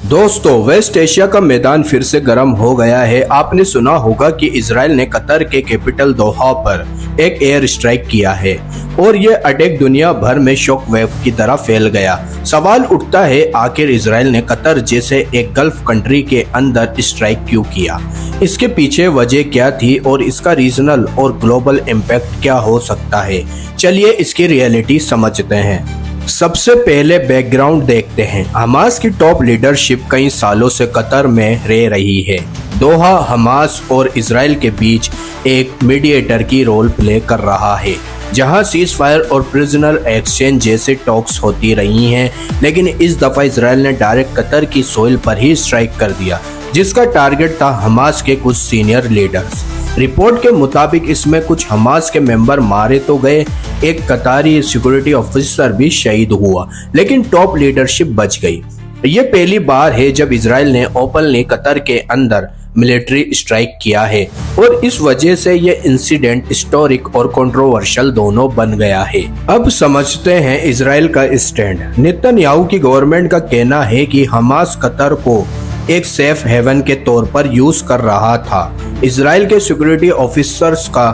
दोस्तों, waste Asia का मैदान फिर से गर्म हो गया है। आपने सुना होगा कि इजराइल ने कतर के कैपिटल दोहा पर एक एयर स्ट्राइक किया है और ये अटैक दुनिया भर में शॉक वेव की तरह फैल गया। सवाल उठता है, आखिर इजराइल ने कतर जैसे एक गल्फ कंट्री के अंदर स्ट्राइक क्यों किया? इसके पीछे वजह क्या थी और इसका रीजनल और ग्लोबल इम्पैक्ट क्या हो सकता है? चलिए इसकी रियलिटी समझते हैं। सबसे पहले बैकग्राउंड देखते हैं। हमास की टॉप लीडरशिप कई सालों से कतर में रह रही है। दोहा हमास और इजराइल के बीच एक मीडिएटर की रोल प्ले कर रहा है, जहां सीज फायर और प्रिजनर एक्सचेंज जैसे टॉक्स होती रही हैं, लेकिन इस दफा इजराइल ने डायरेक्ट कतर की सोइल पर ही स्ट्राइक कर दिया, जिसका टारगेट था हमास के कुछ सीनियर लीडर्स। रिपोर्ट के मुताबिक इसमें कुछ हमास के मेंबर मारे तो गए, एक कतारी सिक्योरिटी ऑफिसर भी शहीद हुआ, लेकिन टॉप लीडरशिप बच गई। ये पहली बार है जब इजराइल ने ओपनली कतर के अंदर मिलिट्री स्ट्राइक किया है और इस वजह से ये इंसिडेंट हिस्टोरिक और कंट्रोवर्शियल दोनों बन गया है। अब समझते हैं इजराइल का स्टैंड। नेतन्याहू की गवर्नमेंट का कहना है कि हमास कतर को एक सेफ हेवन के तौर पर यूज कर रहा था। इजराइल के सिक्योरिटी ऑफिसर्स का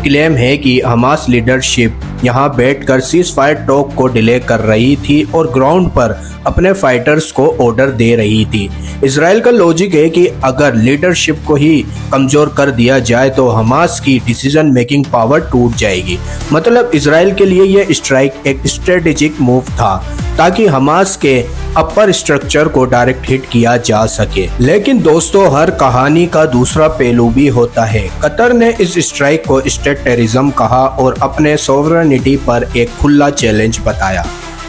क्लेम है कि हमास लीडरशिप यहां बैठकर सीज फायर टॉक को डिले कर रही थी और ग्राउंड पर अपने फाइटर्स को ऑर्डर दे रही थी। इजराइल का लॉजिक है कि अगर लीडरशिप को ही कमजोर कर दिया जाए तो हमास की डिसीजन मेकिंग पावर टूट जाएगी। मतलब इजराइल के लिए यह स्ट्राइक एक स्ट्रेटेजिक मूव था ताकि हमास के अपर स्ट्रक्चर को डायरेक्ट हिट किया जा सके। लेकिन दोस्तों, हर कहानी का दूसरा पहलू भी होता है। कतर ने इस स्ट्राइक को स्टेट टेररिज्म कहा और अपने सॉवरेनिटी पर एक खुला चैलेंज बताया।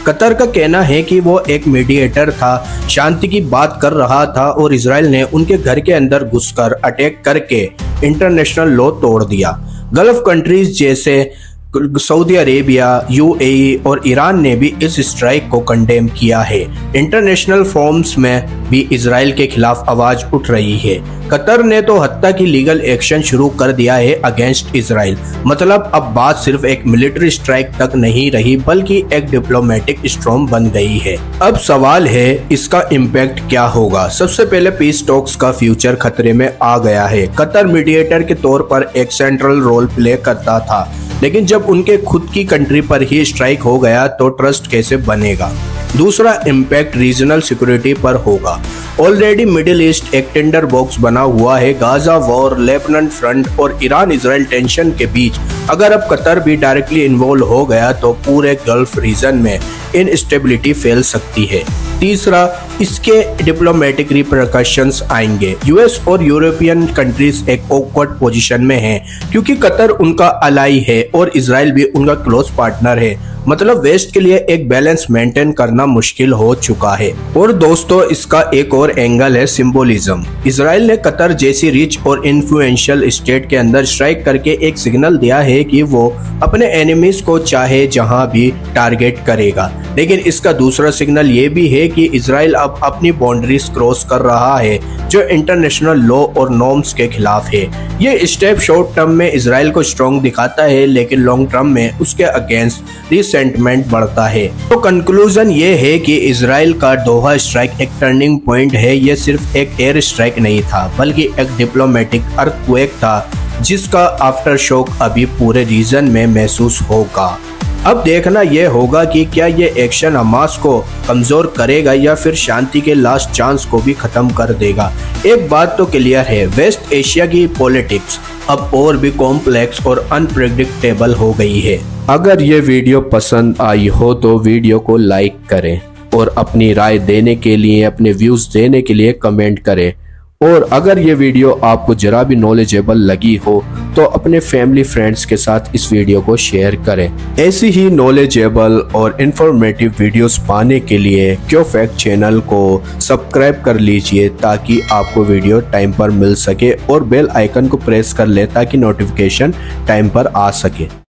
कतर का कहना है कि वो एक मीडिएटर था, शांति की बात कर रहा था और इजराइल ने उनके घर के अंदर घुसकर अटैक करके इंटरनेशनल लॉ तोड़ दिया। गल्फ कंट्रीज जैसे सऊदी अरेबिया, यूएई और ईरान ने भी इस स्ट्राइक को कंडेम किया है। इंटरनेशनल फोरम्स में भी इजराइल के खिलाफ आवाज उठ रही है। कतर ने तो हत्या की लीगल एक्शन शुरू कर दिया है अगेंस्ट इजराइल। मतलब अब बात सिर्फ एक मिलिट्री स्ट्राइक तक नहीं रही बल्कि एक डिप्लोमेटिक स्टॉर्म बन गई है। अब सवाल है, इसका इम्पैक्ट क्या होगा? सबसे पहले पीस टॉक्स का फ्यूचर खतरे में आ गया है। कतर मीडिएटर के तौर पर एक सेंट्रल रोल प्ले करता था, लेकिन जब उनके खुद की कंट्री पर ही स्ट्राइक हो गया तो ट्रस्ट कैसे बनेगा? दूसरा इम्पैक्ट रीजनल सिक्योरिटी पर होगा। ऑलरेडी मिडिल ईस्ट एक टिंडर बॉक्स बना हुआ है। गाजा वॉर, लेबनान फ्रंट और ईरान इजराइल टेंशन के बीच अगर अब कतर भी डायरेक्टली इन्वॉल्व हो गया तो पूरे गल्फ रीजन में इनस्टेबिलिटी फैल सकती है। तीसरा, इसके डिप्लोमेटिक रिपरकशंस आएंगे। यूएस और यूरोपियन कंट्रीज एक ऑकवर्ड पोजीशन में हैं क्योंकि कतर उनका अलाई है और इजराइल भी उनका क्लोज पार्टनर है। मतलब वेस्ट के लिए एक बैलेंस मेंटेन करना मुश्किल हो चुका है। और दोस्तों, इसका एक और एंगल है सिंबोलिज्म। इजराइल ने कतर जैसी रिच और इन्फ्लुएंशियल स्टेट के अंदर स्ट्राइक करके एक सिग्नल दिया है कि वो अपने एनिमीज को चाहे जहां भी टारगेट करेगा। लेकिन इसका दूसरा सिग्नल ये भी है कि इजराइल अब अपनी बाउंड्रीज क्रॉस कर रहा है जो इंटरनेशनल लॉ और नॉर्म्स के खिलाफ है। ये स्टेप शॉर्ट टर्म में इजराइल को स्ट्रॉन्ग दिखाता है, लेकिन लॉन्ग टर्म में उसके अगेंस्ट रिसेंटमेंट बढ़ता है। तो कंक्लूजन ये है कि इजराइल का दोहा स्ट्राइक एक टर्निंग पॉइंट है। ये सिर्फ एक एयर स्ट्राइक नहीं था बल्कि एक डिप्लोमेटिक अर्थक्वेक था जिसका आफ्टर शॉक अभी पूरे रीजन में महसूस होगा। अब देखना यह होगा कि क्या ये एक्शन हमास को कमजोर करेगा या फिर शांति के लास्ट चांस को भी खत्म कर देगा। एक बात तो क्लियर है, वेस्ट एशिया की पॉलिटिक्स अब और भी कॉम्प्लेक्स और अनप्रेडिक्टेबल हो गई है। अगर ये वीडियो पसंद आई हो तो वीडियो को लाइक करें और अपनी राय देने के लिए, अपने व्यूज देने के लिए कमेंट करें। और अगर ये वीडियो आपको जरा भी नॉलेजेबल लगी हो तो अपने फैमिली फ्रेंड्स के साथ इस वीडियो को शेयर करें। ऐसी ही नॉलेजेबल और इंफॉर्मेटिव वीडियोस पाने के लिए क्यों फैक्ट चैनल को सब्सक्राइब कर लीजिए ताकि आपको वीडियो टाइम पर मिल सके और बेल आइकन को प्रेस कर ले ताकि नोटिफिकेशन टाइम पर आ सके।